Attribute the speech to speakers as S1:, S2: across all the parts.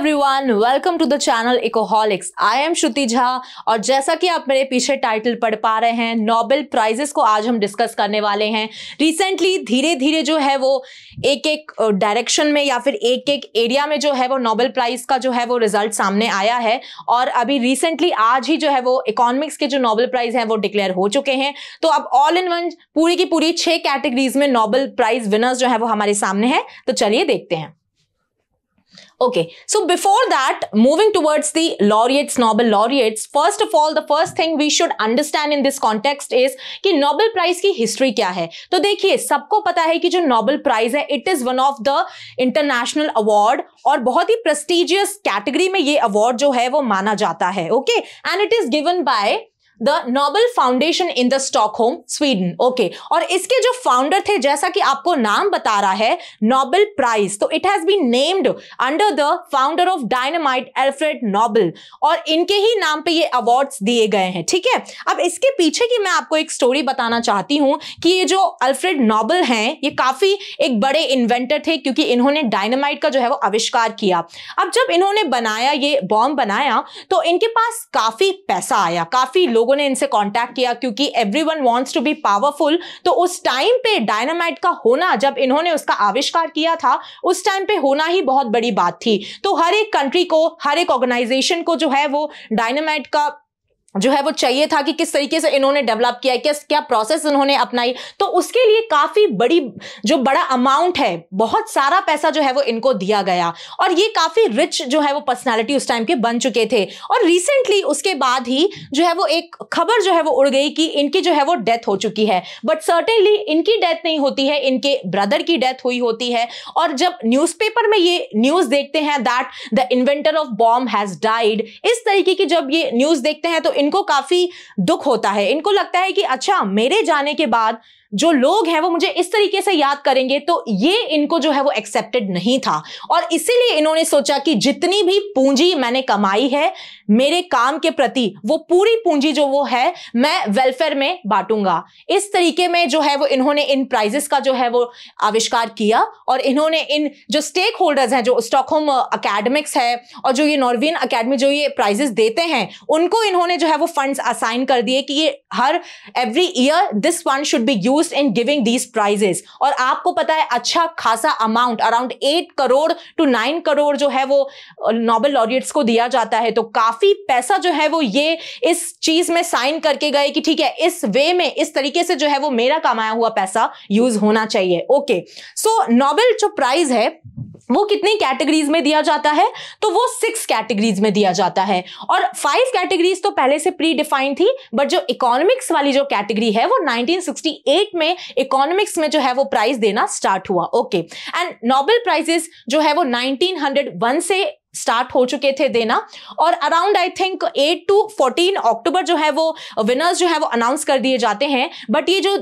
S1: Everyone, welcome to the channel Ecoholics. I am Shruti Jha और जैसा कि आप मेरे पीछे टाइटल पढ़ पा रहे हैं, नोबेल प्राइजेस को आज हम डिस्कस करने वाले हैं। रिसेंटली धीरे धीरे जो है वो एक एक डायरेक्शन में या फिर एक एक एरिया में जो है वो नोबेल प्राइज का जो है वो रिजल्ट सामने आया है और अभी रिसेंटली आज ही जो है वो इकोनॉमिक्स के जो नोबेल प्राइज हैं वो डिक्लेयर हो चुके हैं। तो अब ऑल इन वन पूरी की पूरी 6 कैटेगरीज में नोबेल प्राइज विनर्स जो है वो हमारे सामने है। तो चलिए देखते हैं। Okay, so before that, moving towards the laureates, Nobel laureates, first of all, the first thing we should understand in this context is कि Nobel Prize की history क्या है। तो देखिए, सबको पता है कि जो Nobel Prize है, it is one of the international award और बहुत ही prestigious category में ये award जो है वो माना जाता है। Okay, and it is given by the Nobel foundation in the Stockholm, Sweden. Okay, और इसके जो फाउंडर थे, जैसा कि आपको नाम बता रहा है नोबेल प्राइज, तो it has been named under the founder of dynamite Alfred Nobel और इनके ही नाम पे ये अवार्ड्स दिए गए हैं। ठीक है, अब इसके पीछे की मैं आपको एक स्टोरी बताना चाहती हूं कि ये जो अल्फ्रेड नोबेल हैं ये काफी एक बड़े इन्वेंटर थे क्योंकि इन्होंने डायनामाइट का जो है वो आविष्कार किया। अब जब इन्होंने बनाया, ये बॉम्ब बनाया, तो इनके पास काफी पैसा आया, काफी लोगों ने इनसे कांटेक्ट किया क्योंकि everyone wants to be powerful. तो उस टाइम पे डायनामाइट का होना, जब इन्होंने उसका आविष्कार किया था, उस टाइम पे होना ही बहुत बड़ी बात थी। तो हर एक कंट्री को, हर एक ऑर्गेनाइजेशन को जो है वो डायनामाइट का जो है वो चाहिए था कि किस तरीके से इन्होंने डेवलप किया, क्या प्रोसेस इन्होंने अपनाई। तो उसके लिए काफी बड़ा अमाउंट है, बहुत सारा पैसा जो है वो इनको दिया गया और ये काफी रिच जो है वो पर्सनालिटी उस टाइम के बन चुके थे। और रिसेंटली उसके बाद ही जो है वो एक खबर जो है वो उड़ गई कि इनकी जो है वो डेथ हो चुकी है। बट सर्टेनली इनकी डेथ नहीं होती है, इनके ब्रदर की डेथ हुई होती है। और जब न्यूज़पेपर में ये न्यूज देखते हैं that the inventor of bomb has died, इस तरीके की जब ये न्यूज देखते हैं तो इनको काफी दुख होता है। इनको लगता है कि अच्छा, मेरे जाने के बाद जो लोग हैं वो मुझे इस तरीके से याद करेंगे, तो ये इनको जो है वो एक्सेप्टेड नहीं था। और इसीलिए इन्होंने सोचा कि जितनी भी पूंजी मैंने कमाई है मेरे काम के प्रति, वो पूरी पूंजी जो वो है मैं वेलफेयर में बांटूंगा। इस तरीके में जो है वो इन्होंने इन प्राइजेस का जो है वो आविष्कार किया और इन्होंने इन जो स्टेक होल्डर्स हैं, जो स्टॉकहोम अकेडमिक्स है और जो ये नॉर्वेजियन अकेडमी जो ये प्राइजेस देते हैं, उनको इन्होंने जो है वो फंड्स असाइन कर दिए कि ये every year this fund should be used in giving these prizes। और आपको पता है अच्छा खासा amount, around 8 crore to 9 crore जो है वो नोबेल लॉरिएट्स को दिया जाता है। तो काफी पैसा जो है वो ये इस चीज में साइन करके गए कि ठीक है, इस वे में, इस तरीके से जो है वो मेरा कमाया हुआ पैसा यूज होना चाहिए। ओके, सो नोबेल जो प्राइज है वो कितनी कैटेगरीज में दिया जाता है, तो वो 6 कैटेगरीज में दिया जाता है और 5 कैटेगरीज तो पहले से प्री डिफाइंड थी। बट जो इकोनॉमिक्स वाली जो कैटेगरी है वो 1968 में इकोनॉमिक्स में जो है वो प्राइज देना स्टार्ट हुआ। ओके, एंड नोबेल प्राइजेस जो है वो 1901 से स्टार्ट हो चुके थे देना और अराउंड आई थिंक 8 to 14 अक्टूबर जो है वो विनर्स जो है वो अनाउंस कर दिए जाते हैं। बट ये जो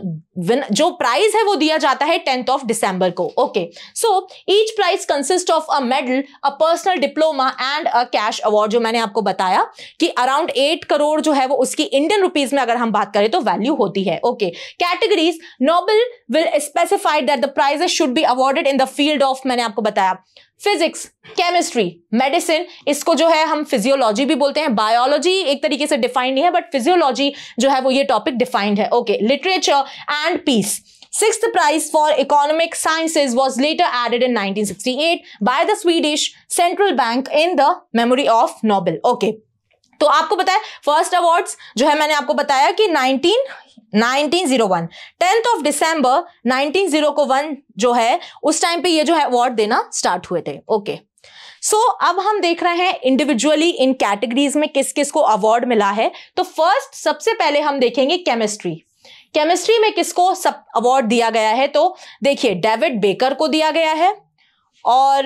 S1: प्राइज है वो दिया जाता है 10th दिसंबर को। Okay, so each prize consist of a medal, a personal diploma and a cash award. जो मैंने आपको बताया कि अराउंड 8 करोड़ जो है वो उसकी इंडियन रुपीज में अगर हम बात करें तो वैल्यू होती है। Okay, categories, Nobel will specify that the prizes should be awarded in the field of, मैंने आपको बताया, फिजिक्स, केमिस्ट्री, मेडिसिन, इसको जो है हम फिजियोलॉजी भी बोलते हैं। बायोलॉजी एक तरीके से डिफाइंड नहीं है बट फिजियोलॉजी जो है वो ये टॉपिक डिफाइंड है। Okay, literature and peace. Sixth prize for economic sciences was later added in 1968 by the Swedish Central Bank in the memory of Nobel. Okay, तो आपको पता है फर्स्ट अवार्ड्स जो है मैंने आपको बताया कि 1901 10th दिसंबर 1901 जो है उस टाइम पे ये जो है अवार्ड देना स्टार्ट हुए थे। ओके, सो अब हम देख रहे हैं इंडिविजुअली इन कैटेगरीज में किस किस को अवार्ड मिला है। तो फर्स्ट, सबसे पहले हम देखेंगे केमिस्ट्री। केमिस्ट्री में किसको सब अवार्ड दिया गया है, तो देखिए डेविड बेकर को दिया गया है और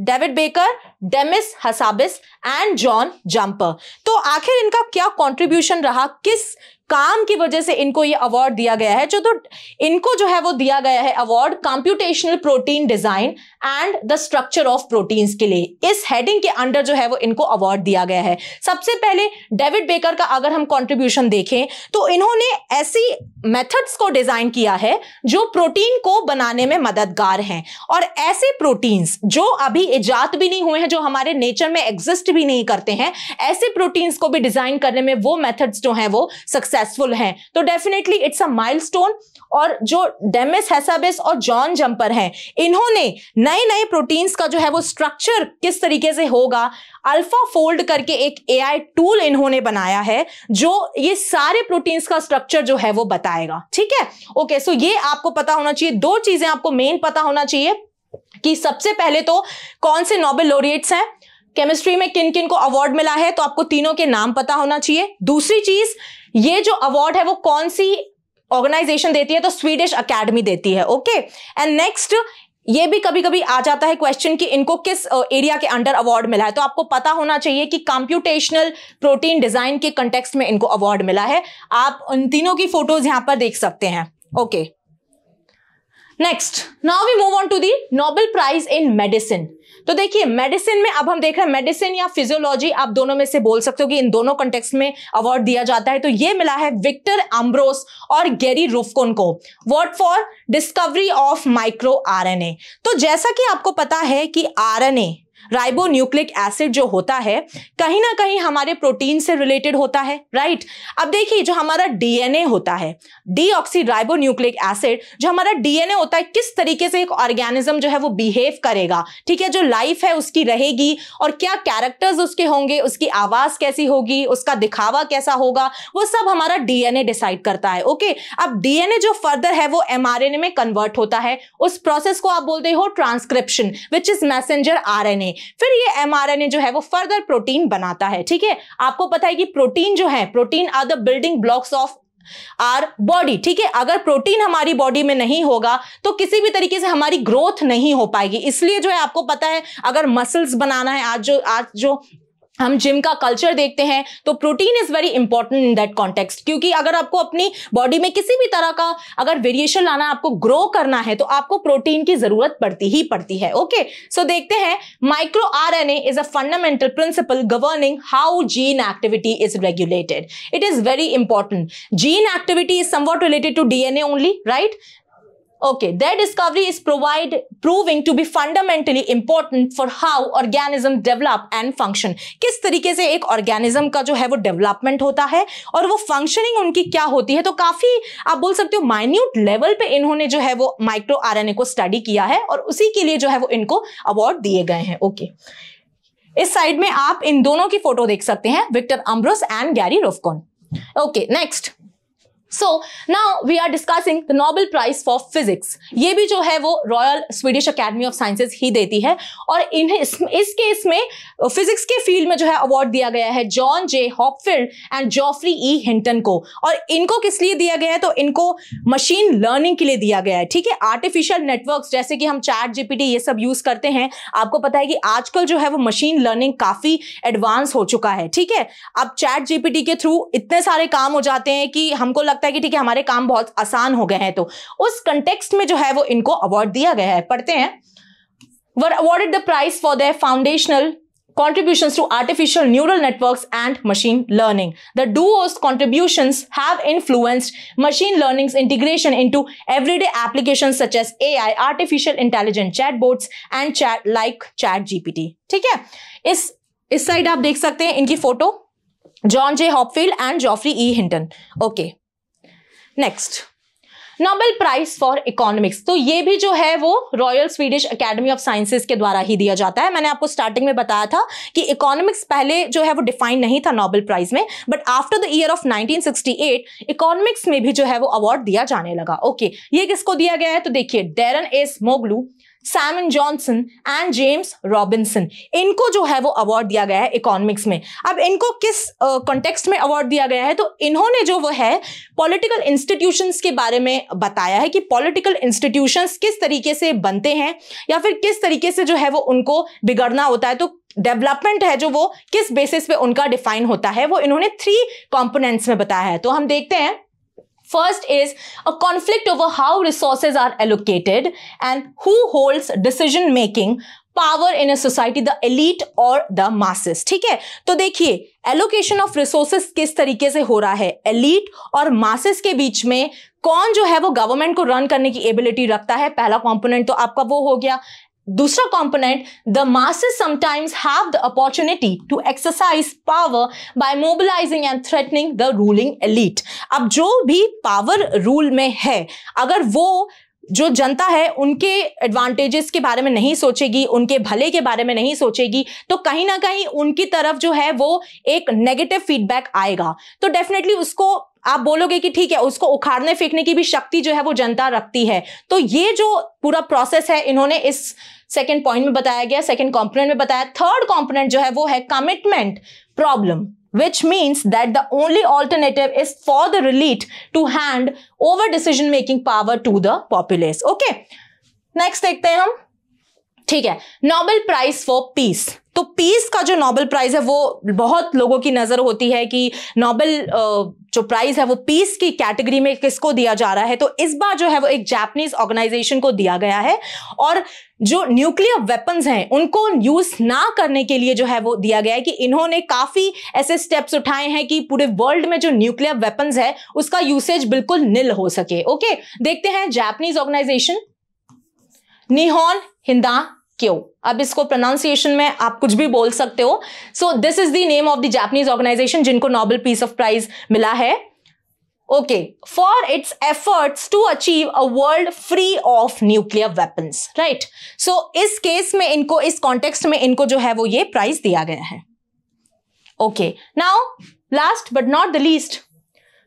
S1: David baker, Demis Hassabis and John jumper. तो आखिर इनका क्या कंट्रीब्यूशन रहा, किस काम की वजह से इनको ये अवार्ड दिया गया है। जो तो इनको जो है वो दिया गया है award computational protein design and the structure of proteins के लिए। इस हेडिंग के अंडर जो है वो इनको अवार्ड दिया गया है। सबसे पहले डेविड बेकर का अगर हम कंट्रीब्यूशन देखें तो इन्होंने ऐसी मेथड्स को डिजाइन किया है जो प्रोटीन को बनाने में मददगार हैं, और ऐसे प्रोटीन्स जो अभी इजाद भी नहीं हुए हैं, जो हमारे नेचर में एग्जिस्ट भी नहीं करते हैं, ऐसे प्रोटीन्स को भी डिजाइन करने में वो मेथड्स जो हैं वो सक्सेसफुल हैं। तो डेफिनेटली इट्स अ माइलस्टोन। और जो डेमिस हेसाबिस और जॉन जंपर हैं, इन्होंने नए नए प्रोटीन्स का जो है वो स्ट्रक्चर किस तरीके से होगा, अल्फा फोल्ड करके एक एआई टूल इन्होंने बनाया है जो ये सारे प्रोटीन्स का स्ट्रक्चर जो है वो बताएगा। ठीक है, ओके। सो ये आपको पता होना चाहिए। दो चीजें आपको मेन पता होना चाहिए कि सबसे पहले तो कौन से नोबेल लॉरिएट्स हैं, केमिस्ट्री में किन किन को अवार्ड मिला है, तो आपको तीनों के नाम पता होना चाहिए। दूसरी चीज, ये जो अवार्ड है वो कौन सी ऑर्गेनाइजेशन देती है, तो स्वीडिश अकेडमी देती है। ओके, एंड नेक्स्ट, ये भी कभी कभी आ जाता है क्वेश्चन कि इनको किस एरिया के अंडर अवार्ड मिला है, तो आपको पता होना चाहिए कि कंप्यूटेशनल प्रोटीन डिजाइन के कंटेक्स्ट में इनको अवार्ड मिला है। आप उन तीनों की फोटोज यहां पर देख सकते हैं। Okay, next, now we move on to the Nobel prize in medicine. तो देखिए, मेडिसिन में अब हम देख रहे हैं, मेडिसिन या फिजियोलॉजी, आप दोनों में से बोल सकते हो कि इन दोनों कंटेक्स्ट में अवार्ड दिया जाता है। तो ये मिला है विक्टर अम्ब्रोस और गैरी रुफ्किन को। What for discovery of micro RNA. तो जैसा कि आपको पता है कि आरएनए, राइबो न्यूक्लिक एसिड जो होता है, कहीं ना कहीं हमारे प्रोटीन से रिलेटेड होता है, राइट। अब देखिए, जो हमारा डीएनए होता है, डीऑक्सी राइबो न्यूक्लिक एसिड, जो हमारा डीएनए होता है, किस तरीके से एक ऑर्गेनिज्म जो है वो बिहेव करेगा, ठीक है, जो लाइफ है उसकी रहेगी, और क्या कैरेक्टर्स उसके होंगे, उसकी आवाज कैसी होगी, उसका दिखावा कैसा होगा, वो सब हमारा डीएनए डिसाइड करता है। ओके, अब डीएनए जो फर्दर है वो एमआरएनए में कन्वर्ट होता है। उस प्रोसेस को आप बोलते हो transcription, which is messenger RNA. फिर ये एमआरएनए जो है वो फर्दर प्रोटीन बनाता है। ठीक है, आपको पता है कि प्रोटीन जो है, protein are the building blocks of our body. ठीक है, अगर प्रोटीन हमारी बॉडी में नहीं होगा तो किसी भी तरीके से हमारी ग्रोथ नहीं हो पाएगी। इसलिए जो है आपको पता है, अगर मसल्स बनाना है, आज जो हम जिम का कल्चर देखते हैं, तो protein is very important in that context, क्योंकि अगर आपको अपनी बॉडी में किसी भी तरह का अगर वेरिएशन लाना है, आपको ग्रो करना है, तो आपको प्रोटीन की जरूरत पड़ती है। ओके, सो देखते हैं, micro RNA is a fundamental principle governing how gene activity is regulated. It is very important. Gene activity is somewhat related to DNA only, right? Okay, their discovery is proving to be fundamentally important for how organisms develop and function. किस तरीके से एक organism का जो है वो development होता है और वो फंक्शनिंग उनकी क्या होती है। तो काफी आप बोल सकते हो माइन्यूट लेवल पे इन्होंने जो है वो माइक्रो आरएनए को स्टडी किया है, और उसी के लिए जो है वो इनको अवार्ड दिए गए हैं। ओके, इस साइड में आप इन दोनों की फोटो देख सकते हैं, Victor Ambros and Gary Ruvkun. Okay, next, So now we are discussing the Nobel Prize for Physics. ये भी जो है वो royal Swedish academy of sciences ही देती है, और इन्हें इस केस में फिजिक्स के फील्ड में जो है अवार्ड दिया गया है John J Hopfield and Geoffrey E Hinton को। और इनको किस लिए दिया गया है, तो इनको मशीन लर्निंग के लिए दिया गया है। ठीक है, आर्टिफिशियल नेटवर्क्स जैसे कि हम चैट जीपीटी ये सब यूज करते हैं, आपको पता है कि आजकल जो है वो मशीन लर्निंग काफी एडवांस हो चुका है। ठीक है, अब चैट जीपीटी के थ्रू इतने सारे काम हो जाते हैं कि हमको लगता है कि ठीक है हमारे काम बहुत आसान हो गए हैं, तो उस कंटेक्स्ट में जो है वो इनको अवार्ड दिया गया है। पढ़ते हैं, were awarded the prize for their foundational contributions to artificial neural networks and machine learning. The duo's contributions have influenced machine learning's integration into everyday applications such as AI, artificial intelligence, chatbots and chat like ChatGPT. ठीक है, इस side आप देख सकते हैं इनकी photo, John J Hopfield and Geoffrey E Hinton. Okay, next, Nobel prize for economics. तो ये भी जो है वो royal Swedish academy of Sciences के द्वारा ही दिया जाता है। मैंने आपको स्टार्टिंग में बताया था कि इकोनॉमिक्स पहले जो है वो डिफाइन नहीं था नोबेल प्राइज में, but after the year of 1968 economics में भी जो है वो अवार्ड दिया जाने लगा। ओके, ये किसको दिया गया है, तो देखिए Daron Acemoglu, Simon Johnson and James Robinson, इनको जो है वो अवार्ड दिया गया है इकोनॉमिक्स में। अब इनको किस कॉन्टेक्स्ट में अवार्ड दिया गया है, तो इन्होंने जो वो है पॉलिटिकल इंस्टीट्यूशंस के बारे में बताया है कि पॉलिटिकल इंस्टीट्यूशंस किस तरीके से बनते हैं या फिर किस तरीके से जो है वो उनको बिगड़ना होता है। तो डेवलपमेंट है जो वो किस बेसिस पे उनका डिफाइन होता है, वो इन्होंने 3 कंपोनेंट्स में बताया है। तो हम देखते हैं। First is a conflict over how resources are allocated and who holds decision making power in a society, the elite or the masses। ठीक है, तो देखिए allocation of resources किस तरीके से हो रहा है, elite और masses के बीच में कौन जो है वो गवर्नमेंट को रन करने की एबिलिटी रखता है। पहला कंपोनेंट तो आपका वो हो गया। दूसरा component, the masses sometimes have the opportunity to exercise power by mobilizing and threatening the ruling elite। अब जो भी पावर रूल में है, अगर वो जो जनता है उनके एडवांटेजेस के बारे में नहीं सोचेगी, उनके भले के बारे में नहीं सोचेगी, तो कहीं ना कहीं उनकी तरफ जो है वो एक नेगेटिव फीडबैक आएगा। तो डेफिनेटली उसको आप बोलोगे कि ठीक है, उसको उखाड़ने फेंकने की भी शक्ति जो है वो जनता रखती है। तो ये जो पूरा प्रोसेस है इन्होंने इस सेकेंड पॉइंट में बताया गया, सेकेंड कंपोनेंट में बताया। थर्ड कंपोनेंट जो है वो है commitment problem, which means that the only alternative is for the elite to hand over decision making power to the populace। Okay, next देखते हैं हम। ठीक है, नोबेल प्राइज फॉर पीस। तो पीस का जो नोबेल प्राइज है वो बहुत लोगों की नजर होती है कि नोबेल जो प्राइज है वो पीस की कैटेगरी में किसको दिया जा रहा है। तो इस बार जो है वो एक जापानीज ऑर्गेनाइजेशन को दिया गया है, और जो न्यूक्लियर वेपन्स हैं उनको यूज ना करने के लिए जो है वो दिया गया है कि इन्होंने काफी ऐसे स्टेप्स उठाए हैं कि पूरे वर्ल्ड में जो न्यूक्लियर वेपन्स है उसका यूसेज बिल्कुल निल हो सके। ओके, देखते हैं जापानीज ऑर्गेनाइजेशन निहोन हिंदाक्यो। अब इसको प्रोनाउंसिएशन में आप कुछ भी बोल सकते हो। So this is the name of the Japanese organisation जिनको नोबेल पीस ऑफ प्राइज मिला है। Okay, for its efforts to achieve a world free of nuclear weapons, right. So इस केस में इनको, इस कॉन्टेक्स्ट में इनको जो है वो ये प्राइज दिया गया है। Okay, now last but not the least,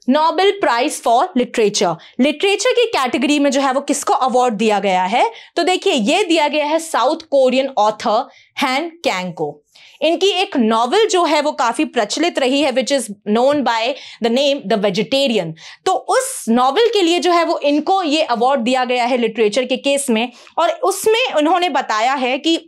S1: Nobel prize for literature. Literature की कैटेगरी में जो है वो किसको अवार्ड दिया गया है? तो देखिए ये दिया गया है साउथ कोरियन ऑथर हैन कैंग को। इनकी एक नॉवेल जो है वो काफी प्रचलित रही है, which is known by the name the vegetarian. तो उस नॉवेल के लिए जो है वो इनको ये अवार्ड दिया गया है लिटरेचर के केस में, और उसमें उन्होंने बताया है कि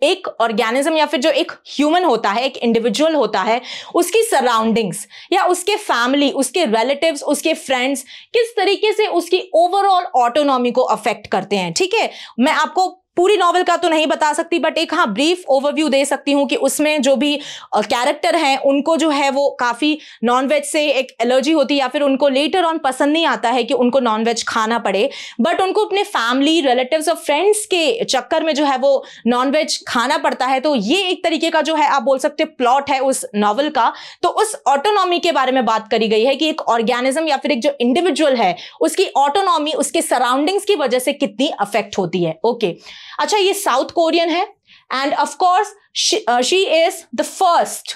S1: एक ऑर्गेनिज्म या फिर जो एक ह्यूमन होता है, एक इंडिविजुअल होता है, उसकी सराउंडिंग्स या उसके फैमिली, उसके रिलेटिव्स, उसके फ्रेंड्स किस तरीके से उसकी ओवरऑल ऑटोनॉमी को अफेक्ट करते हैं। ठीक है, मैं आपको पूरी नॉवेल का तो नहीं बता सकती, बट एक हाँ ब्रीफ ओवरव्यू दे सकती हूँ कि उसमें जो भी कैरेक्टर हैं उनको जो है वो काफ़ी नॉनवेज से एक एलर्जी होती है, या फिर उनको लेटर ऑन पसंद नहीं आता है कि उनको नॉनवेज खाना पड़े, बट उनको अपने फैमिली, रिलेटिव्स और फ्रेंड्स के चक्कर में जो है वो नॉनवेज खाना पड़ता है। तो ये एक तरीके का जो है आप बोल सकते प्लॉट है उस नॉवेल का। तो उस ऑटोनॉमी के बारे में बात करी गई है कि एक ऑर्गेनिज्म या फिर एक जो इंडिविजुअल है उसकी ऑटोनॉमी उसके सराउंडिंग्स की वजह से कितनी अफेक्ट होती है। ओके, अच्छा, ये साउथ कोरियन है end of course she is the first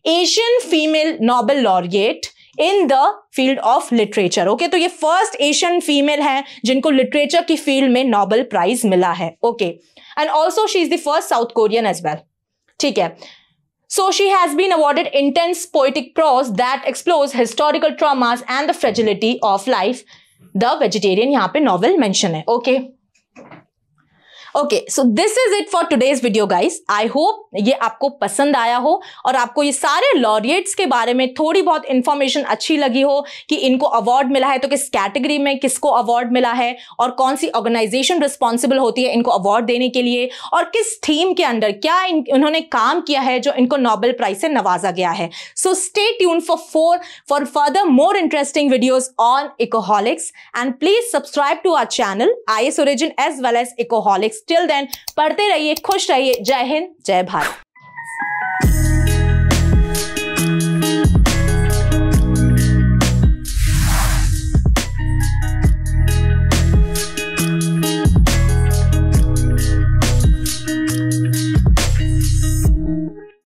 S1: Asian female Nobel laureate in the field of literature. Okay, तो ये फर्स्ट एशियन फीमेल है जिनको लिटरेचर की फील्ड में नोबेल प्राइज मिला है। Okay, and also she is the first South Korean as well. ठीक है, so she has been awarded intense poetic prose that explores historical traumas and the fragility of life। The Vegetarian यहाँ पे novel mention है। Okay, okay, so this is it for today's video guys. I hope ये आपको पसंद आया हो और आपको ये सारे लॉरिएट्स के बारे में थोड़ी बहुत इंफॉर्मेशन अच्छी लगी हो कि इनको अवार्ड मिला है तो किस कैटेगरी में किसको अवार्ड मिला है और कौन सी ऑर्गेनाइजेशन रिस्पॉन्सिबल होती है इनको अवार्ड देने के लिए, और किस थीम के अंदर क्या उन्होंने काम किया है जो इनको नोबेल प्राइज से नवाजा गया है। So stay tune for further more interesting videos on Ecoholics and please subscribe to our channel IS Origin as well as Ecoholics. Till then पढ़ते रहिए, खुश रहिए। जय हिंद, जय भारत।